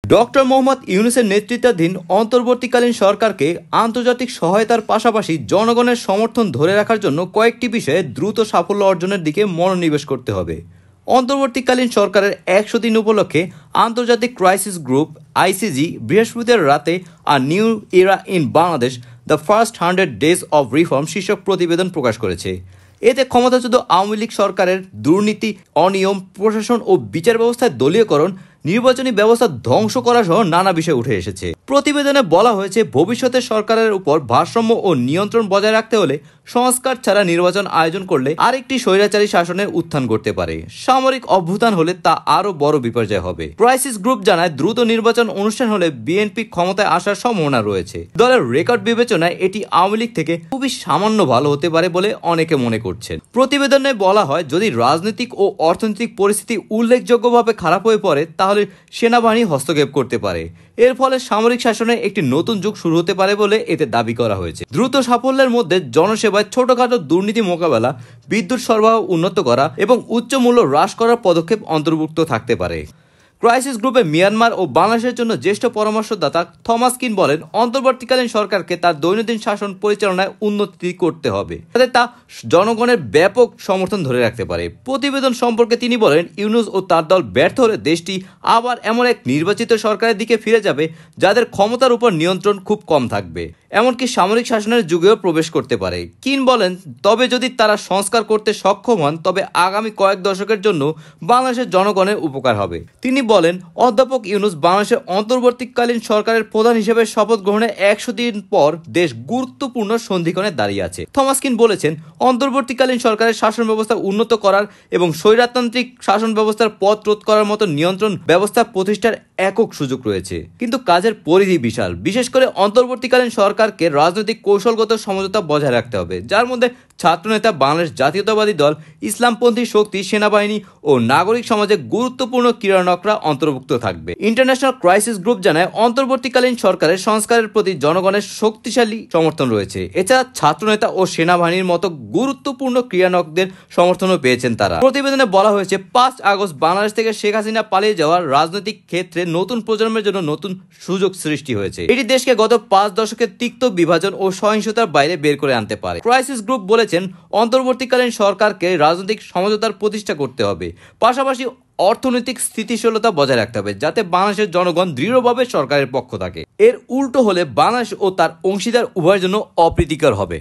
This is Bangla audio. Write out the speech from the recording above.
ডক্টর মোহাম্মদ ইউনূসের নেতৃত্বাধীন অন্তর্বর্তীকালীন সরকারকে আন্তর্জাতিক সহায়তার পাশাপাশি জনগণের সমর্থন ধরে রাখার জন্য কয়েকটি বিষয়ে দ্রুত সাফল্য অর্জনের দিকে মনোনিবেশ করতে হবে। অন্তর্বর্তীকালীন সরকারের 100 দিন উপলক্ষে আন্তর্জাতিক ক্রাইসিস গ্রুপ আইসিজি বৃহস্পতিবার রাতে আ নিউ এরা in Bangladesh the first 100 days of reform শীর্ষক প্রতিবেদন প্রকাশ করেছে। এতে ক্ষমতাচ্যুত আওয়ামী লীগ সরকারের দুর্নীতি, অনিয়ম, প্রশাসন ও বিচার ব্যবস্থায় দলীয়করণ, নির্বাচনী ব্যবস্থা ধ্বংস করা সহ নানা বিষয় উঠে এসেছে। প্রতিবেদনে বলা হয়েছে, ভবিষ্যতে সরকারের উপর ভারসাম্য ও নিয়ন্ত্রণ বজায় রাখতে হলে সংস্কার ছাড়া নির্বাচন আয়োজন করলে আরেকটি স্বৈরাচারী শাসনের উত্থান ঘটতে পারে। সামরিক অভ্যুত্থান হলে তা আরও বড় বিপর্যয় হবে। ক্রাইসিস গ্রুপ জানায়, দ্রুত নির্বাচন অনুষ্ঠান হলে বিএনপি ক্ষমতায় আসার সম্ভাবনা রয়েছে। দলের রেকর্ড বিবেচনায় এটি আওয়ামী লীগ থেকে খুবই সামান্য ভালো হতে পারে বলে অনেকে মনে করছেন। প্রতিবেদনে বলা হয়, যদি রাজনৈতিক ও অর্থনৈতিক পরিস্থিতি উল্লেখযোগ্যভাবে খারাপ হয়ে পড়ে তাহলে সেনাবাহিনী হস্তক্ষেপ করতে পারে। এর ফলে সামরিক শাসনের একটি নতুন যুগ শুরু হতে পারে বলে এতে দাবি করা হয়েছে। দ্রুত সাফল্যের মধ্যে জনসেবায় ছোটখাটো দুর্নীতি মোকাবেলা, বিদ্যুৎ সরবরাহ উন্নত করা এবং উচ্চ মূল্য হ্রাস করার পদক্ষেপ অন্তর্ভুক্ত থাকতে পারে। ক্রাইসিস গ্রুপে মিয়ানমার ও বাংলাদেশের জন্য জ্যেষ্ঠ পরামর্শদাতা থমাস কিন বলেন, অন্তর্বর্তীকালীন সরকারকে তার দৈনন্দিন শাসন পরিচালনায় উন্নতি করতে হবে, যাতে তা জনগণের ব্যাপক সমর্থন ধরে রাখতে পারে। প্রতিবেদন সম্পর্কে তিনি বলেন, ইউনূস ও তার দল ব্যর্থ হলে দেশটি আবার এমন এক নির্বাচিত সরকারের দিকে ফিরে যাবে যাদের ক্ষমতার উপর নিয়ন্ত্রণ খুব কম থাকবে, এমনকি সামরিক শাসনের যুগেও প্রবেশ করতে পারে। কিন বলেন, তবে যদি তারা সংস্কার করতে সক্ষম হন তবে আগামী কয়েক দশকের জন্য বাংলাদেশের জনগণের উপকার হবে। তিনি বলেন, অধ্যাপক ইউনূস বাংলাদেশের অন্তর্বর্তীকালীন সরকারের প্রধান হিসেবে শপথ গ্রহণের 100 দিন পর দেশ গুরুত্বপূর্ণ সন্ধিক্ষণে দাঁড়িয়ে আছে। থমাস কিন বলেছেন, অন্তর্বর্তীকালীন সরকারের শাসন ব্যবস্থা উন্নত করার এবং স্বৈরতান্ত্রিক শাসন ব্যবস্থার পথ রোধ করার মতো নিয়ন্ত্রণ ব্যবস্থা প্রতিষ্ঠার একক সুযোগ রয়েছে, কিন্তু কাজের পরিধি বিশাল। বিশেষ করে অন্তর্বর্তীকালীন সরকারকে রাজনৈতিক কৌশলগত সমঝোতা বজায় রাখতে হবে, যার মধ্যে ছাত্রনেতা, বাংলাদেশ জাতীয়তাবাদী দল, ইসলামপন্থী শক্তি, সেনাবাহিনী ও নাগরিক সমাজের গুরুত্বপূর্ণ ক্রীড়ানকরা অন্তর্ভুক্ত থাকবে। ইন্টারন্যাশনাল ক্রাইসিস গ্রুপ জানায়, অন্তর্বর্তীকালীন সরকারের সংস্কারের প্রতি জনগণের শক্তিশালী সমর্থন রয়েছে। এছাড়া ছাত্রনেতা ও সেনাবাহিনীর মতো গুরুত্বপূর্ণ ক্রীড়ানকদের সমর্থনও পেয়েছেন তারা। প্রতিবেদনে বলা হয়েছে, 5 আগস্ট বাংলাদেশ থেকে শেখ হাসিনা পালিয়ে যাওয়ার রাজনৈতিক ক্ষেত্রে নতুন প্রজন্মের জন্য নতুন সুযোগ সৃষ্টি হয়েছে। এটি দেশকে গত 5 দশকের তিক্ত বিভাজন ও সহিংসতার বাইরে বের করে আনতে পারে। ক্রাইসিস গ্রুপ বলেছেন, অন্তর্বর্তীকালীন সরকারকে রাজনৈতিক সমঝোতার প্রতিষ্ঠা করতে হবে, পাশাপাশি অর্থনৈতিক স্থিতিশীলতা বজায় রাখতে হবে, যাতে বাংলাদেশের জনগণ দৃঢ়ভাবে সরকারের পক্ষ থাকে। এর উল্টো হলে বাংলাদেশ ও তার অংশীদার উভয়ের জন্য অপ্রীতিকর হবে।